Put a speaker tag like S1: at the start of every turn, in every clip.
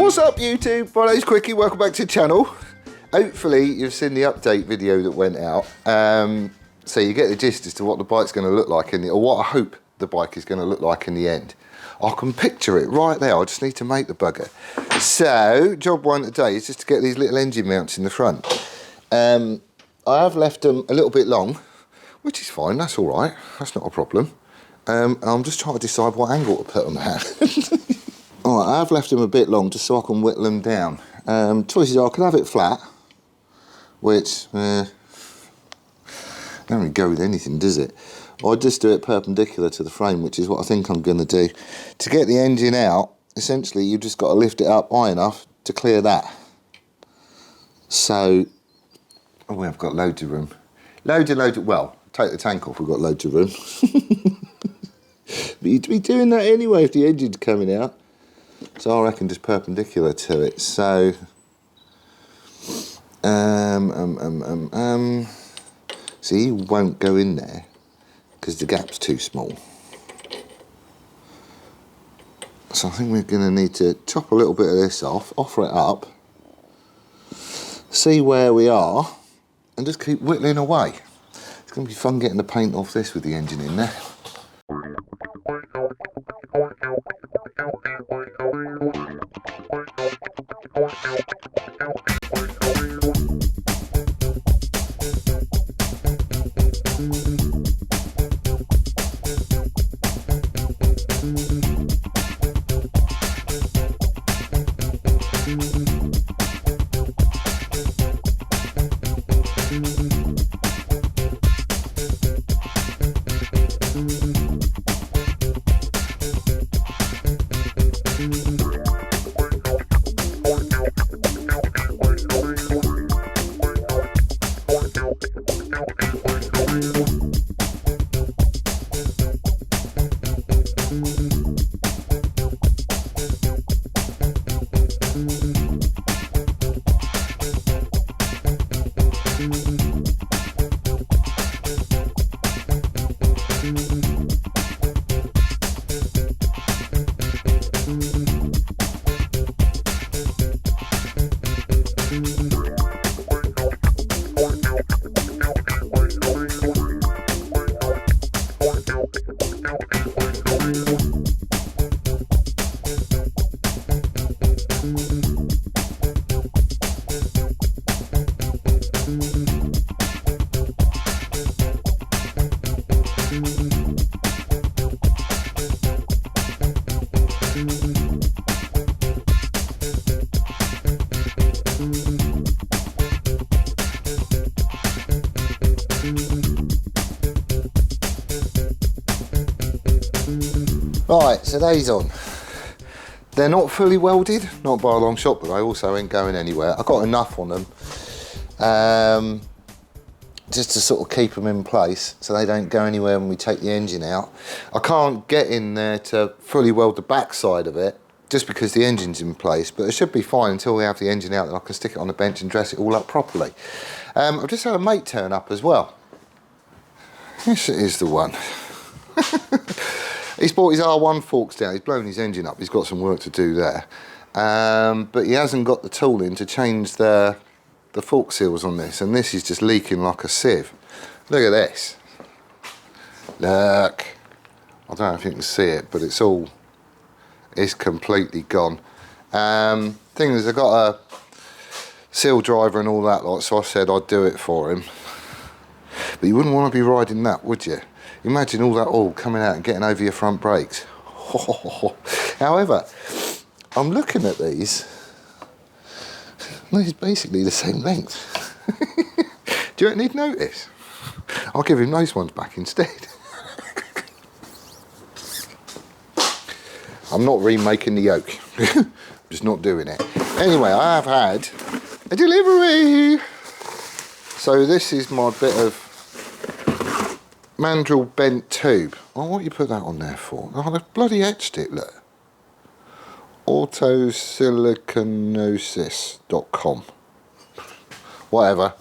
S1: What's up YouTube? My name's Quickie, welcome back to the channel. Hopefully you've seen the update video that went out. So you get the gist as to what the bike's going to look like, or what I hope the bike is going to look like in the end. I can picture it right there, I just need to make the bugger. So, job one today is just to get these little engine mounts in the front. I have left them a little bit long, which is fine, that's alright, that's not a problem. I'm just trying to decide what angle to put them at. Alright, I have left them a bit long just so I can whittle them down. Choices are, I can have it flat, which, don't really go with anything, does it? Or I just do it perpendicular to the frame, which is what I think I'm going to do. To get the engine out, essentially you've just got to lift it up high enough to clear that. So, oh, we've got loads of room. Loads, well, take the tank off, we've got loads of room. But you'd be doing that anyway if the engine's coming out. So I reckon just perpendicular to it. So, see, you won't go in there because the gap's too small. So I think we're going to need to chop a little bit of this off, offer it up, see where we are, and just keep whittling away. It's going to be fun getting the paint off this with the engine in there. Right, so these on. They're not fully welded, not by a long shot, but they also ain't going anywhere. I've got enough on them just to sort of keep them in place so they don't go anywhere when we take the engine out. I can't get in there to fully weld the back side of it just because the engine's in place, but it should be fine until we have the engine out and I can stick it on the bench and dress it all up properly. I've just had a mate turn up as well. This is the one. He's bought his R1 forks down, he's blown his engine up, he's got some work to do there. But he hasn't got the tooling to change the fork seals on this, and this is just leaking like a sieve. Look at this. Look. I don't know if you can see it, but it's completely gone. Thing is, I got a seal driver and all that lot, so I said I'd do it for him. But you wouldn't want to be riding that, would you? Imagine all that oil coming out and getting over your front brakes. However, I'm looking at these, and they're basically the same length. Do you reckon he'd notice? I'll give him those ones back instead. I'm not remaking the yoke. I'm just not doing it. Anyway, I have had a delivery. So this is my bit of mandrel bent tube. Oh, what you put that on there for? Oh, they've bloody etched it, look. Autosilicanosis.com. Whatever.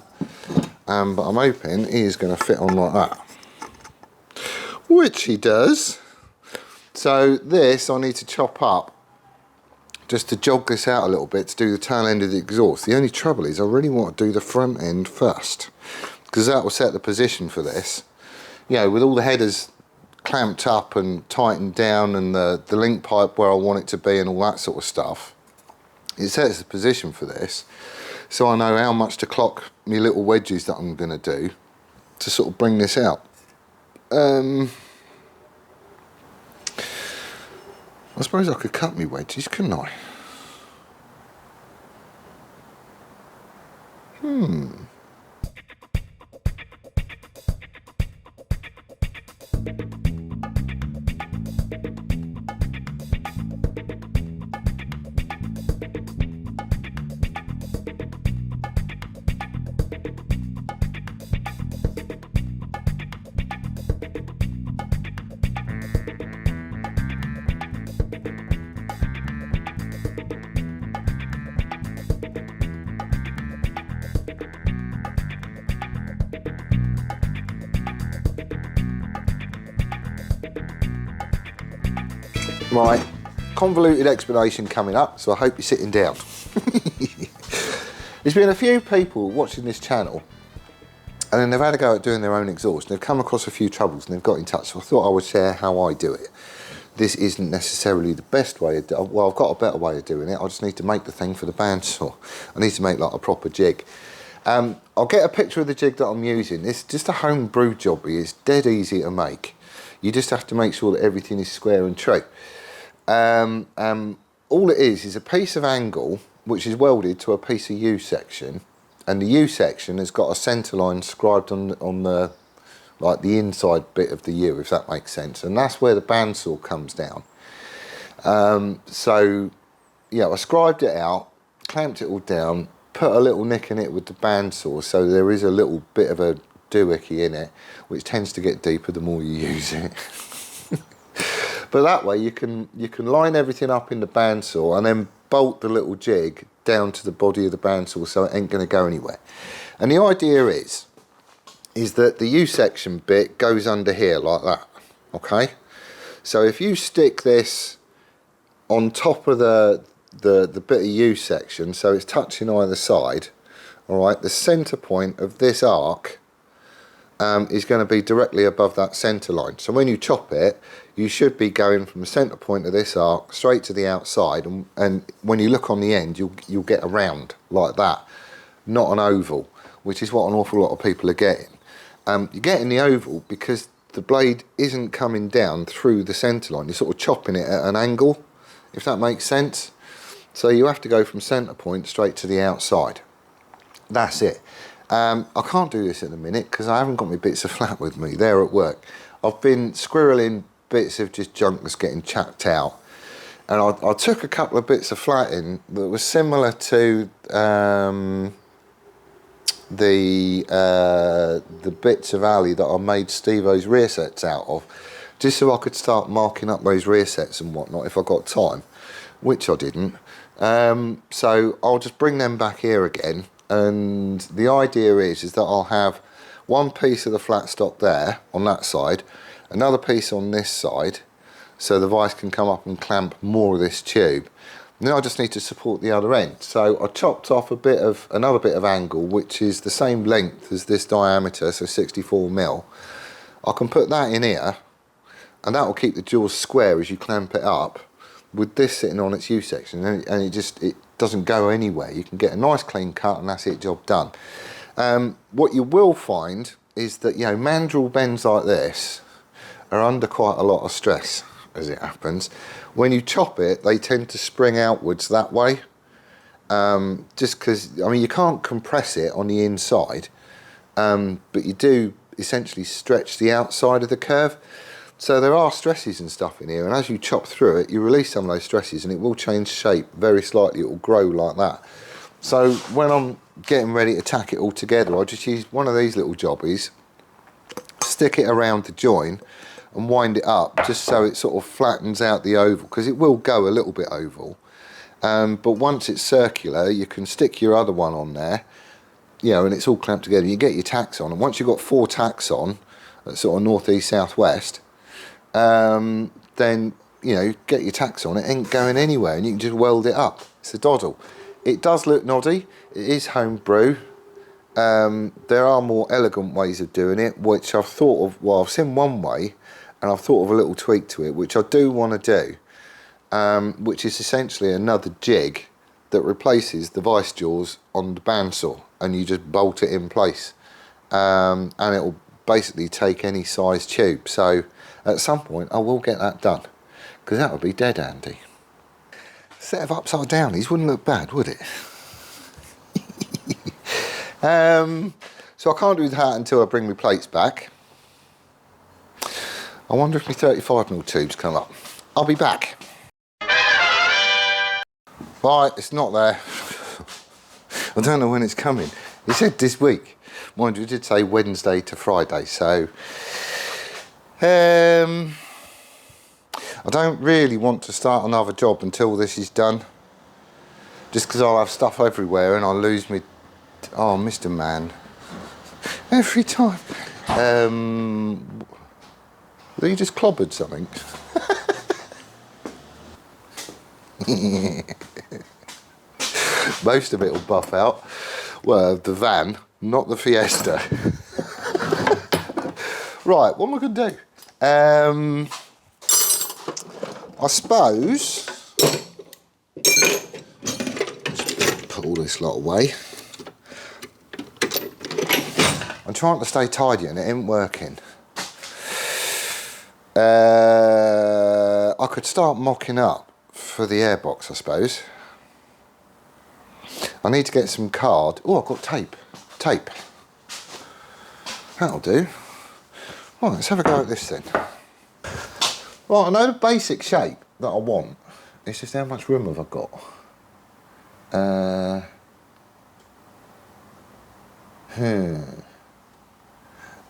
S1: But I'm hoping he is going to fit on like that. Which he does. So this I need to chop up just to jog this out a little bit to do the tail end of the exhaust. The only trouble is I really want to do the front end first, because that will set the position for this. You know, with all the headers clamped up and tightened down and the link pipe where I want it to be and all that sort of stuff, it sets the position for this, so I know how much to clock my little wedges that I'm going to do to sort of bring this out. I suppose I could cut me wedges, couldn't I? Right, convoluted explanation coming up, so I hope you're sitting down. There's been a few people watching this channel and then they've had a go at doing their own exhaust. They've come across a few troubles and they've got in touch, so I thought I would share how I do it. This isn't necessarily the best way of well, I've got a better way of doing it. I just need to make the thing for the bandsaw. I need to make like a proper jig. I'll get a picture of the jig that I'm using. It's just a home brew job. It's dead easy to make. You just have to make sure that everything is square and true. All it is a piece of angle which is welded to a piece of U section, and the U section has got a centre line scribed on the like the inside bit of the U, if that makes sense, and that's where the bandsaw comes down. So yeah, I scribed it out, clamped it all down, put a little nick in it with the bandsaw, so there is a little bit of a doohickey in it, which tends to get deeper the more you use it. But that way you can line everything up in the bandsaw and then bolt the little jig down to the body of the bandsaw, so it ain't going to go anywhere. And the idea is that the U section bit goes under here like that, okay? So if you stick this on top of the bit of U section, so it's touching either side, all right, the centre point of this arc is going to be directly above that centre line. So when you chop it, you should be going from the centre point of this arc straight to the outside, and when you look on the end, you'll get a round like that, not an oval, which is what an awful lot of people are getting. You're getting the oval because the blade isn't coming down through the centre line. You're sort of chopping it at an angle, if that makes sense. So you have to go from centre point straight to the outside. That's it. I can't do this at the minute because I haven't got my bits of flat with me. They're at work. I've been squirreling bits of just junk that's getting chucked out, and I took a couple of bits of flat in that was similar to the bits of alley that I made Steve-O's rear sets out of, just so I could start marking up those rear sets and whatnot if I got time, which I didn't. So I'll just bring them back here again, and the idea is that I'll have one piece of the flat stock there on that side, another piece on this side, so the vice can come up and clamp more of this tube. And then I just need to support the other end. So I chopped off another bit of angle, which is the same length as this diameter, so 64mm. I can put that in here, and that will keep the jaws square as you clamp it up, with this sitting on its U section, and it doesn't go anywhere. You can get a nice clean cut, and that's it, job done. What you will find is that, you know, mandrel bends like this are under quite a lot of stress, as it happens. When you chop it, they tend to spring outwards that way, just because, I mean, you can't compress it on the inside, but you do essentially stretch the outside of the curve. So there are stresses and stuff in here, and as you chop through it, you release some of those stresses and it will change shape very slightly. It will grow like that. So when I'm getting ready to tack it all together, I just use one of these little jobbies, stick it around the join and wind it up just so it sort of flattens out the oval, because it will go a little bit oval. But once it's circular, you can stick your other one on there, you know, and it's all clamped together. You get your tacks on, and once you've got 4 tacks on, sort of north, east, south, west, then you know, get your tacks on it, ain't going anywhere, and you can just weld it up. It's a doddle. It does look noddy. It is homebrew. There are more elegant ways of doing it, which I've thought of. Well, I've seen one way, and I've thought of a little tweak to it, which I do want to do, which is essentially another jig that replaces the vice jaws on the bandsaw, and you just bolt it in place, and it will basically take any size tube. So at some point I will get that done, because that would be dead handy. Set of upside downies wouldn't look bad, would it? So I can't do that until I bring my plates back. I wonder if my 35mm tubes come up. I'll be back. Right, it's not there. I don't know when it's coming. It said this week. Mind you, it did say Wednesday to Friday, so I don't really want to start another job until this is done, just because I'll have stuff everywhere and I'll lose me. Oh, Mr. Man, every time. You just clobbered something. Most of it will buff out. Well, the van, not the Fiesta. Right, what am I going to do? I suppose, just put all this lot away. I'm trying to stay tidy and it ain't working. I could start mocking up for the airbox, I suppose. I need to get some card. Oh, I've got tape. Tape. That'll do. Right, let's have a go at this then. Right, I know the basic shape that I want. It's just how much room have I got?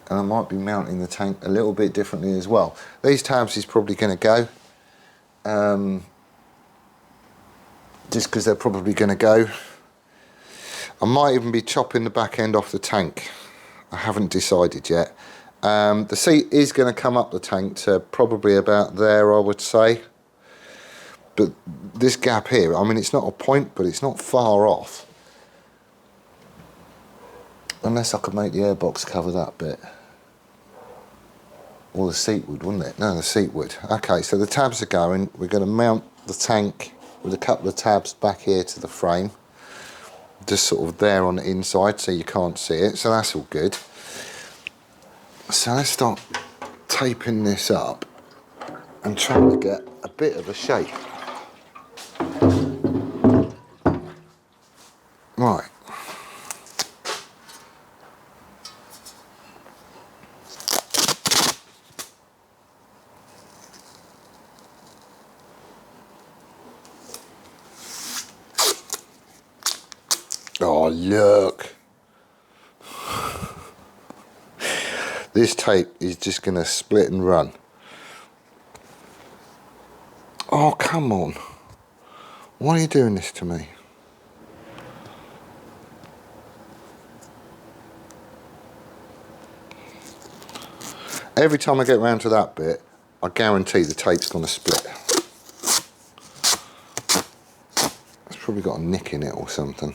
S1: And I might be mounting the tank a little bit differently as well. These tabs is probably going to go. Just because they're probably going to go. I might even be chopping the back end off the tank. I haven't decided yet. The seat is going to come up the tank to probably about there, I would say. But this gap here, I mean, it's not a point, but it's not far off. Unless I could make the airbox cover that bit. Or the seat would, wouldn't it? No, the seat would. Okay, so the tabs are going. We're going to mount the tank with a couple of tabs back here to the frame. Just sort of there on the inside so you can't see it. So that's all good. So let's start taping this up and trying to get a bit of a shape. Right. Oh, look. This tape is just going to split and run. Oh, come on. Why are you doing this to me? Every time I get round to that bit, I guarantee the tape's going to split. It's probably got a nick in it or something.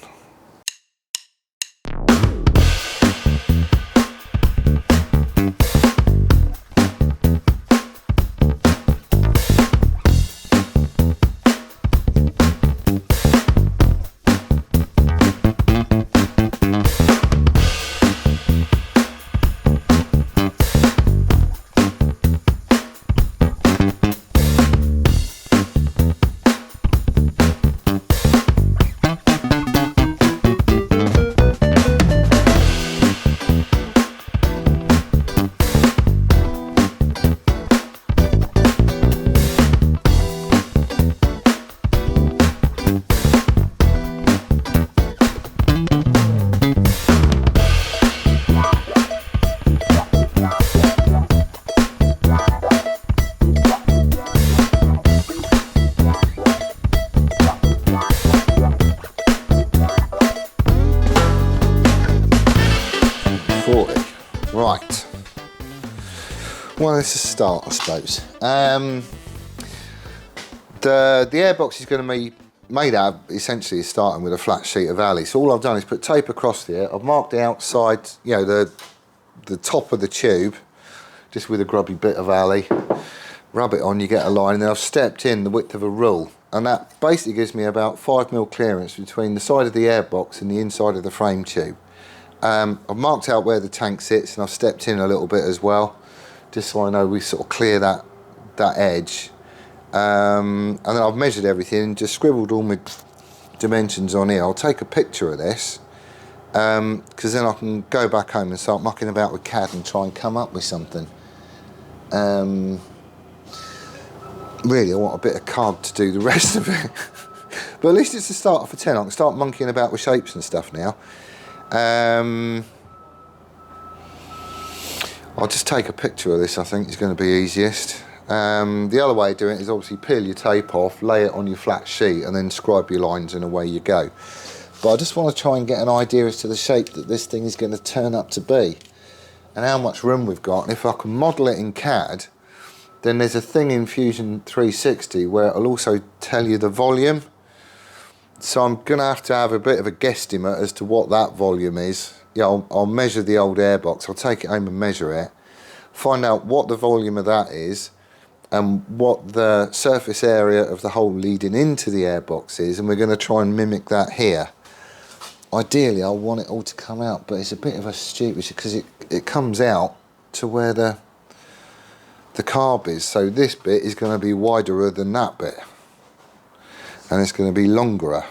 S1: Well, it's a start, I suppose. The airbox is going to be made out essentially starting with a flat sheet of alley. So all I've done is put tape across there. I've marked the outside, you know, the top of the tube, just with a grubby bit of alley. Rub it on, you get a line, and then I've stepped in the width of a rule, and that basically gives me about 5mm clearance between the side of the airbox and the inside of the frame tube. I've marked out where the tank sits, and I've stepped in a little bit as well, just so I know we sort of clear that edge. And then I've measured everything and just scribbled all my dimensions on here. I'll take a picture of this, because then I can go back home and start mucking about with CAD and try and come up with something. Really, I want a bit of CAD to do the rest of it. But at least it's a start for 10. I can start monkeying about with shapes and stuff now. I'll just take a picture of this, I think is going to be easiest. The other way of doing it is obviously peel your tape off, lay it on your flat sheet, and then scribe your lines and away you go. But I just want to try and get an idea as to the shape that this thing is going to turn up to be, and how much room we've got. And if I can model it in CAD, then there's a thing in Fusion 360 where it'll also tell you the volume. So I'm going to have a bit of a guesstimate as to what that volume is. Yeah, I'll measure the old airbox, I'll take it home and measure it, find out what the volume of that is, and what the surface area of the hole leading into the airbox is, and we're going to try and mimic that here. Ideally, I want it all to come out, but it's a bit of a stupid, because it comes out to where the carb is, so this bit is going to be wider than that bit, and it's going to be longer.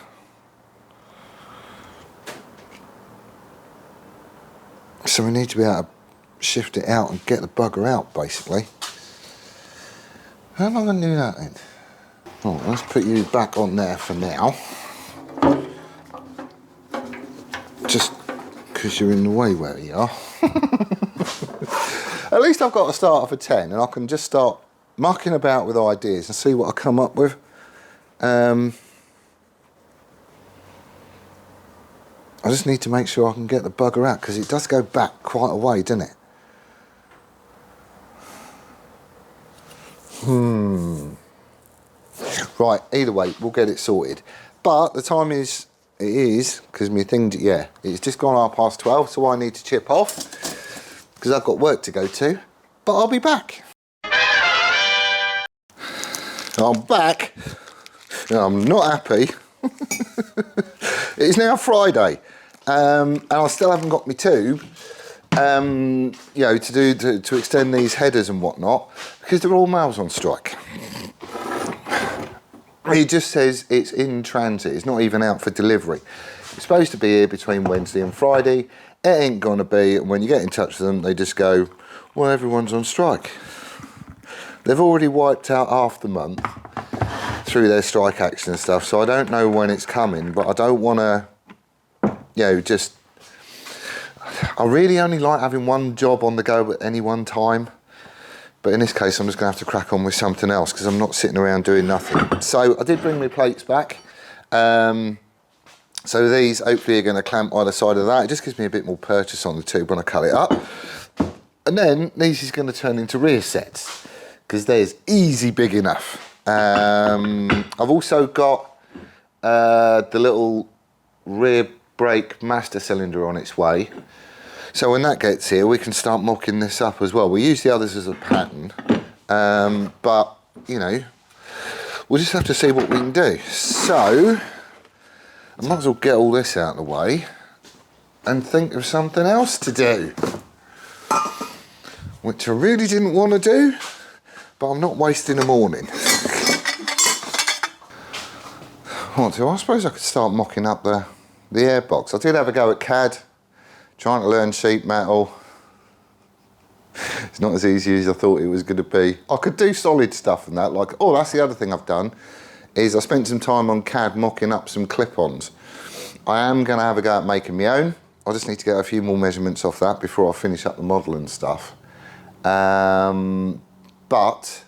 S1: So we need to be able to shift it out and get the bugger out, basically. How am I going to do that then? Oh, let's put you back on there for now, just because you're in the way where you are. At least I've got a starter for 10, and I can just start mucking about with ideas and see what I come up with. I just need to make sure I can get the bugger out, because it does go back quite a way, doesn't it? Right, either way, we'll get it sorted. But the time is, because my thing, yeah, it's just gone 12:30, so I need to chip off, because I've got work to go to, but I'll be back. I'm back, and I'm not happy. It's now Friday, and I still haven't got my tube, you know, to extend these headers and whatnot, because they're all miles on strike. It just says it's in transit, it's not even out for delivery. It's supposed to be here between Wednesday and Friday. It ain't gonna be, and when you get in touch with them, they just go, well, everyone's on strike. They've already wiped out half the month through their strike action and stuff, so I don't know when it's coming, but I don't wanna, you know, just, I really only like having one job on the go at any one time. But in this case, I'm just gonna have to crack on with something else, because I'm not sitting around doing nothing. So I did bring my plates back. So these hopefully are going to clamp either side of that. It just gives me a bit more purchase on the tube when I cut it up. And then these is going to turn into rear sets, because there's easy big enough. I've also got the little rear brake master cylinder on its way. So when that gets here, we can start mocking this up as well. We use the others as a pattern, but you know, we'll just have to see what we can do. So I might as well get all this out of the way and think of something else to do, which I really didn't want to do, but I'm not wasting a morning. What do I suppose I could start mocking up the airbox. I did have a go at CAD, trying to learn sheet metal. It's not as easy as I thought it was going to be. I could do solid stuff and that, like, oh, that's the other thing I've done, is I spent some time on CAD mocking up some clip-ons. I am going to have a go at making my own. I just need to get a few more measurements off that before I finish up the model and stuff. But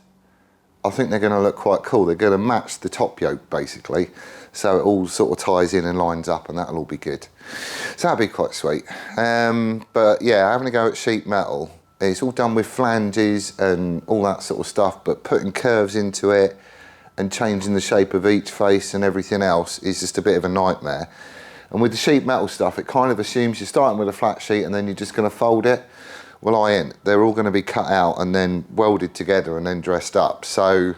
S1: I think they're going to look quite cool. They're going to match the top yoke, basically. So it all sort of ties in and lines up, and that'll all be good. So that'll be quite sweet. But yeah, having a go at sheet metal, it's all done with flanges and all that sort of stuff, but putting curves into it and changing the shape of each face and everything else is just a bit of a nightmare. And with the sheet metal stuff, it kind of assumes you're starting with a flat sheet and then you're just going to fold it. Well, I ain't. They're all going to be cut out and then welded together and then dressed up. So,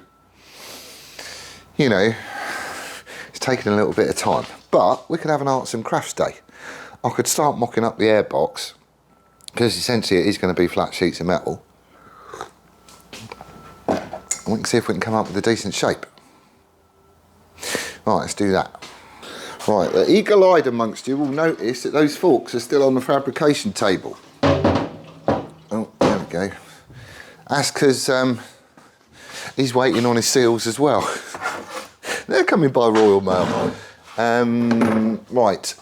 S1: you know, it's taking a little bit of time. But we could have an arts and crafts day. I could start mocking up the airbox, because essentially it is going to be flat sheets of metal. And we can see if we can come up with a decent shape. Right, let's do that. Right, the eagle-eyed amongst you will notice that those forks are still on the fabrication table. Oh, there we go. That's because he's waiting on his seals as well. They're coming by Royal Mail. Right,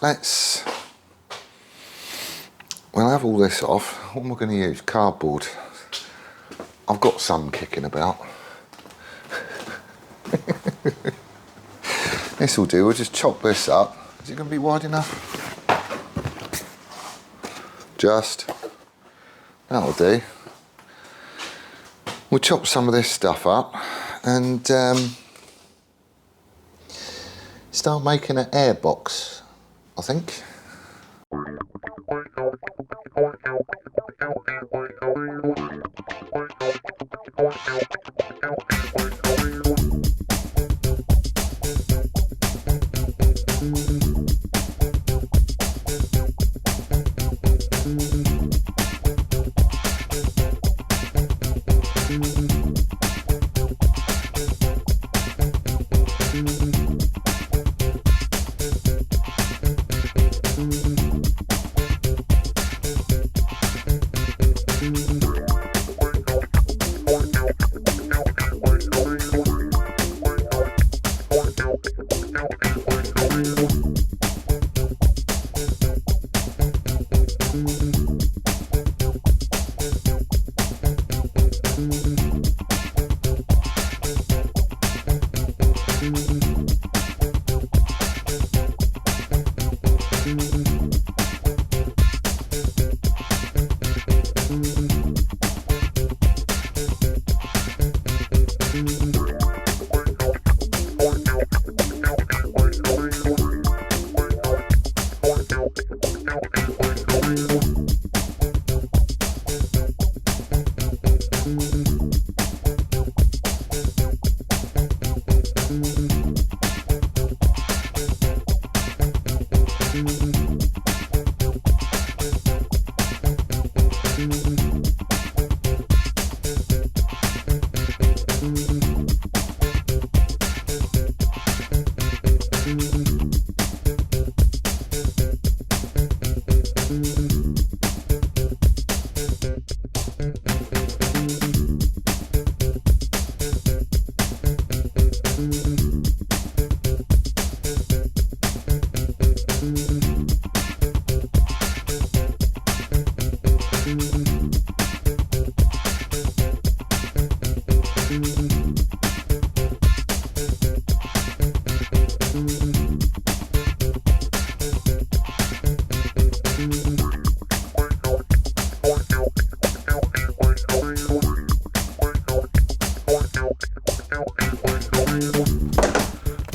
S1: we'll have all this off. What am I going to use? Cardboard. I've got some kicking about. This will do. We'll just chop this up. Is it going to be wide enough? Just. That'll do. We'll chop some of this stuff up and start making an airbox, I think.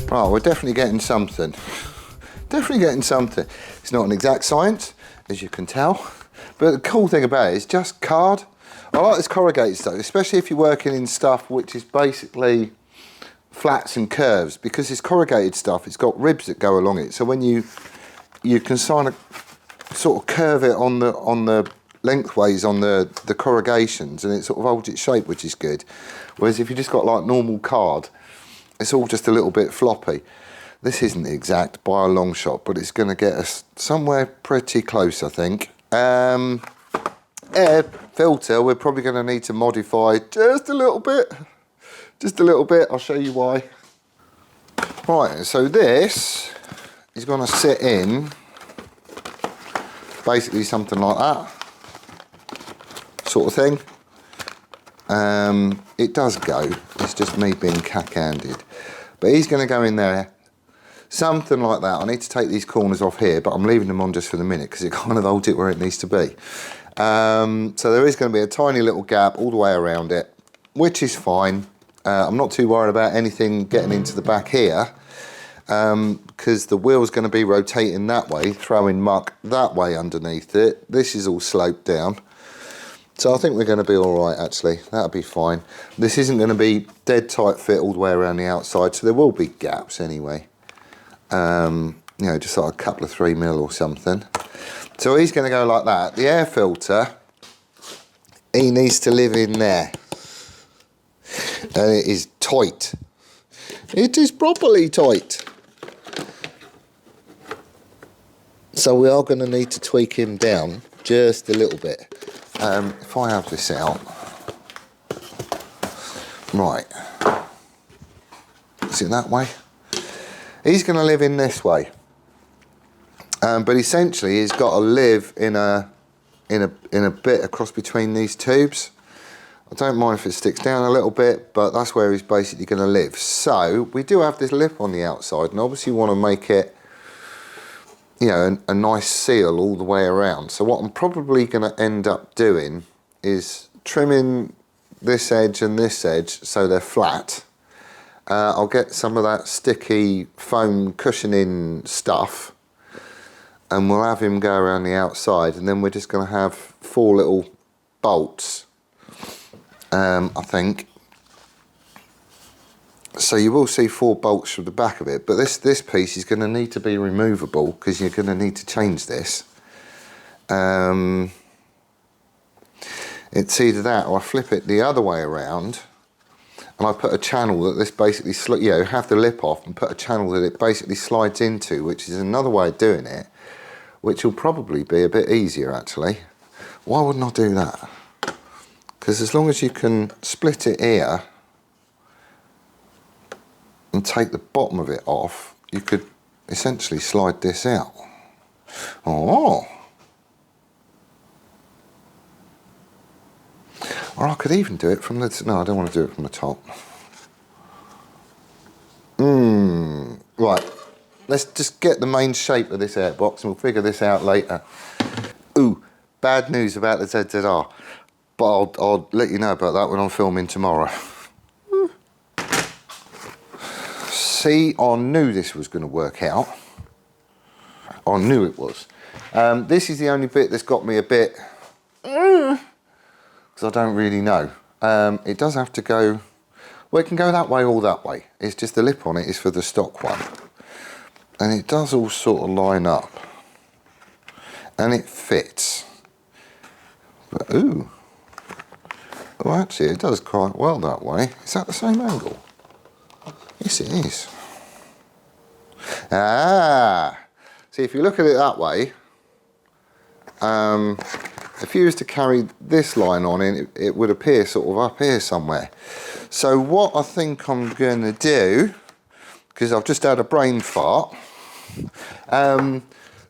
S1: Oh, we're definitely getting something. Definitely getting something. It's not an exact science, as you can tell. But the cool thing about it is just card. I like this corrugated stuff, especially if you're working in stuff which is basically flats and curves, because this corrugated stuff, it's got ribs that go along it. So when you can sort of curve it on the lengthways on the corrugations, and it sort of holds its shape, which is good. Whereas if you just got like normal card, it's all just a little bit floppy. This isn't exact by a long shot, but it's going to get us somewhere pretty close, I think. Air filter, we're probably going to need to modify just a little bit. Just a little bit, I'll show you why. Right, so this is going to sit in basically something like that. Sort of thing. It does go, it's just me being cack-handed. But he's going to go in there, something like that. I need to take these corners off here, but I'm leaving them on just for the minute because it kind of holds it where it needs to be. So there is going to be a tiny little gap all the way around it, which is fine. I'm not too worried about anything getting into the back here, because the wheel's going to be rotating that way, throwing muck that way underneath it. This is all sloped down. So I think we're going to be all right, actually. That'll be fine. This isn't going to be dead tight fit all the way around the outside, so there will be gaps anyway. You know, just like a couple of 3mm or something. So he's going to go like that. The air filter, he needs to live in there. And it is tight. It is properly tight. So we are going to need to tweak him down just a little bit. If I have this out, right, is it that way? He's going to live in this way, but essentially he's got to live in a bit across between these tubes. I don't mind if it sticks down a little bit, but that's where he's basically going to live. So we do have this lip on the outside, and obviously want to make it, you know, a nice seal all the way around. So what I'm probably going to end up doing is trimming this edge and this edge so they're flat. I'll get some of that sticky foam cushioning stuff, and we'll have him go around the outside, and then we're just going to have 4 little bolts, I think. So you will see 4 bolts from the back of it, but this piece is going to need to be removable because you're going to need to change this. It's either that or I flip it the other way around and I put a channel that this basically, you know, have the lip off and put a channel that it basically slides into, which is another way of doing it, which will probably be a bit easier actually. Why wouldn't I do that? Because as long as you can split it here and take the bottom of it off, you could essentially slide this out. Oh. Or I could even do it from the, no, I don't want to do it from the top. Right, let's just get the main shape of this airbox and we'll figure this out later. Ooh, bad news about the ZZR, but I'll let you know about that when I'm filming tomorrow. See, I knew this was going to work out. I knew it was. This is the only bit that's got me a bit, because I don't really know. It does have to go, well, it can go that way or that way. It's just the lip on it is for the stock one. And it does all sort of line up. And it fits. But, ooh. Oh, actually, it does quite well that way. Is that the same angle? Yes, it is. Ah, see, if you look at it that way, if you was to carry this line on in, it would appear sort of up here somewhere. So what I think I'm going to do, because I've just had a brain fart,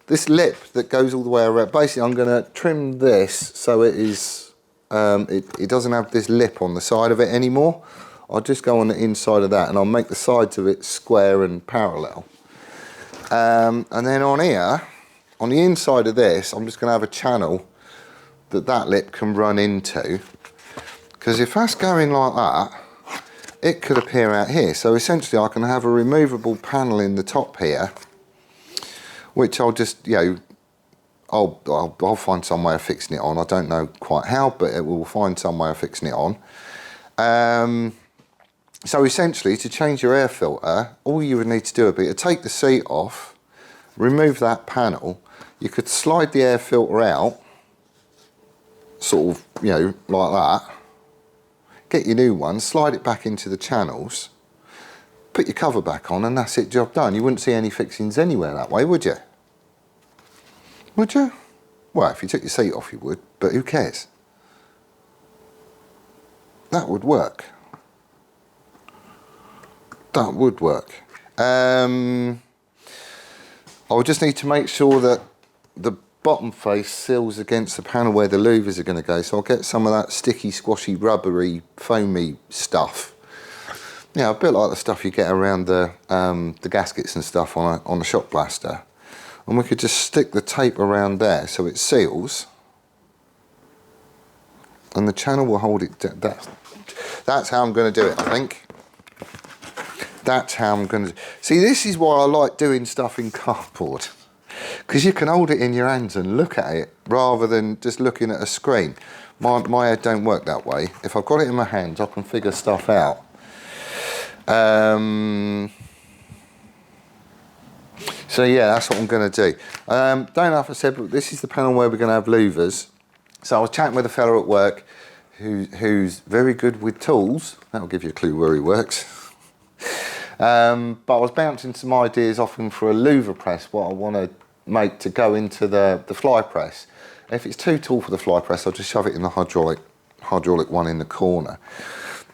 S1: this lip that goes all the way around, basically I'm going to trim this so it is, it doesn't have this lip on the side of it anymore. I'll just go on the inside of that and I'll make the sides of it square and parallel. And then on here, on the inside of this, I'm just going to have a channel that lip can run into. Because if that's going like that, it could appear out here. So essentially I can have a removable panel in the top here, which I'll just, you know, I'll find some way of fixing it on. I don't know quite how, but it will find some way of fixing it on. So essentially, to change your air filter, all you would need to do would be to take the seat off, remove that panel. You could slide the air filter out, sort of, you know, like that. Get your new one, slide it back into the channels, put your cover back on, and that's it, job done. You wouldn't see any fixings anywhere that way, would you? Would you? Well, if you took your seat off, you would, but who cares? That would work. That would work. I would just need to make sure that the bottom face seals against the panel where the louvers are going to go, so I'll get some of that sticky, squashy, rubbery, foamy stuff. Yeah, a bit like the stuff you get around the gaskets and stuff on a shop blaster. And we could just stick the tape around there so it seals. And the channel will hold it. That's how I'm going to do it, I think. That's how I'm going to... See, this is why I like doing stuff in cardboard. Because you can hold it in your hands and look at it rather than just looking at a screen. My head don't work that way. If I've got it in my hands, I can figure stuff out. So yeah, that's what I'm going to do. Don't know if I said, but this is the panel where we're going to have louvers. So I was chatting with a fella at work who's very good with tools. That'll give you a clue where he works. But I was bouncing some ideas off him for a louver press, what I want to make to go into the fly press. If it's too tall for the fly press, I'll just shove it in the hydraulic one in the corner.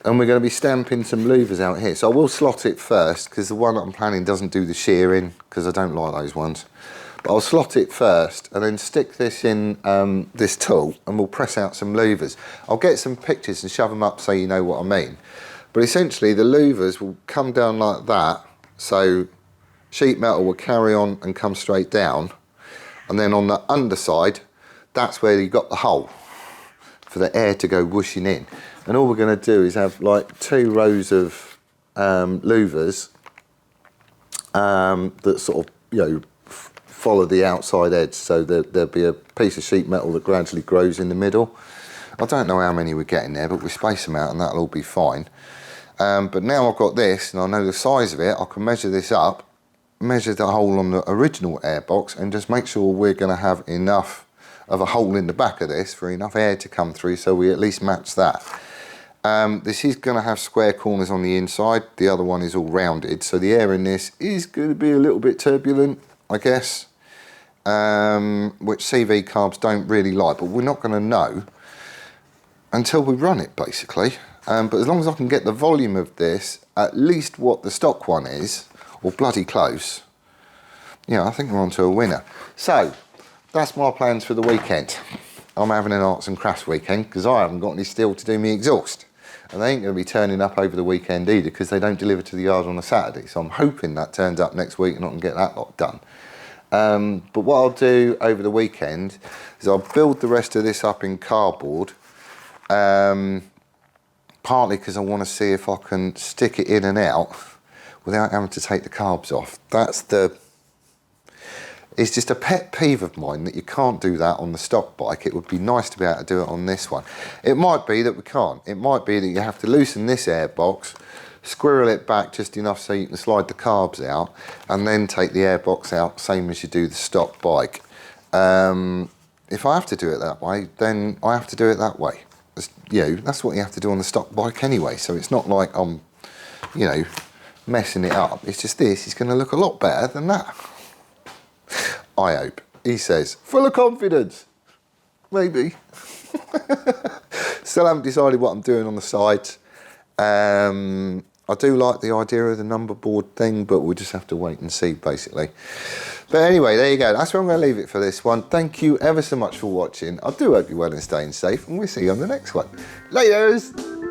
S1: And we're going to be stamping some louvers out here. So I will slot it first, because the one that I'm planning doesn't do the shearing, because I don't like those ones. But I'll slot it first and then stick this in this tool and we'll press out some louvers. I'll get some pictures and shove them up so you know what I mean. But essentially the louvers will come down like that, so sheet metal will carry on and come straight down, and then on the underside, that's where you got the hole for the air to go whooshing in. And all we're going to do is have like 2 rows of louvers that sort of, you know, follow the outside edge, so there'll be a piece of sheet metal that gradually grows in the middle. I don't know how many we're getting there, but we space them out and that'll all be fine. But now I've got this and I know the size of it, I can measure this up, measure the hole on the original airbox, and just make sure we're going to have enough of a hole in the back of this for enough air to come through, so we at least match that. This is going to have square corners on the inside, the other one is all rounded, so the air in this is going to be a little bit turbulent, I guess, which CV carbs don't really like, but we're not going to know until we run it, basically. But as long as I can get the volume of this at least what the stock one is, or bloody close, yeah, I think we're on to a winner. So that's my plans for the weekend. I'm having an arts and crafts weekend because I haven't got any steel to do me exhaust, and they ain't going to be turning up over the weekend either, because they don't deliver to the yard on a Saturday. So I'm hoping that turns up next week and I can get that lot done. But what I'll do over the weekend is I'll build the rest of this up in cardboard, partly because I want to see if I can stick it in and out without having to take the carbs off. It's just a pet peeve of mine that you can't do that on the stock bike. It would be nice to be able to do it on this one. It might be that we can't. It might be that you have to loosen this airbox, squirrel it back just enough so you can slide the carbs out, and then take the airbox out, same as you do the stock bike. If I have to do it that way, then I have to do it that way. You know, that's what you have to do on the stock bike anyway, so it's not like I'm, you know, messing it up. It's just this is going to look a lot better than that. I hope. He says, full of confidence. Maybe. Still haven't decided what I'm doing on the sides. I do like the idea of the number board thing, but we'll just have to wait and see, basically. But anyway, there you go. That's where I'm going to leave it for this one. Thank you ever so much for watching. I do hope you're well and staying safe, and we'll see you on the next one. Laters!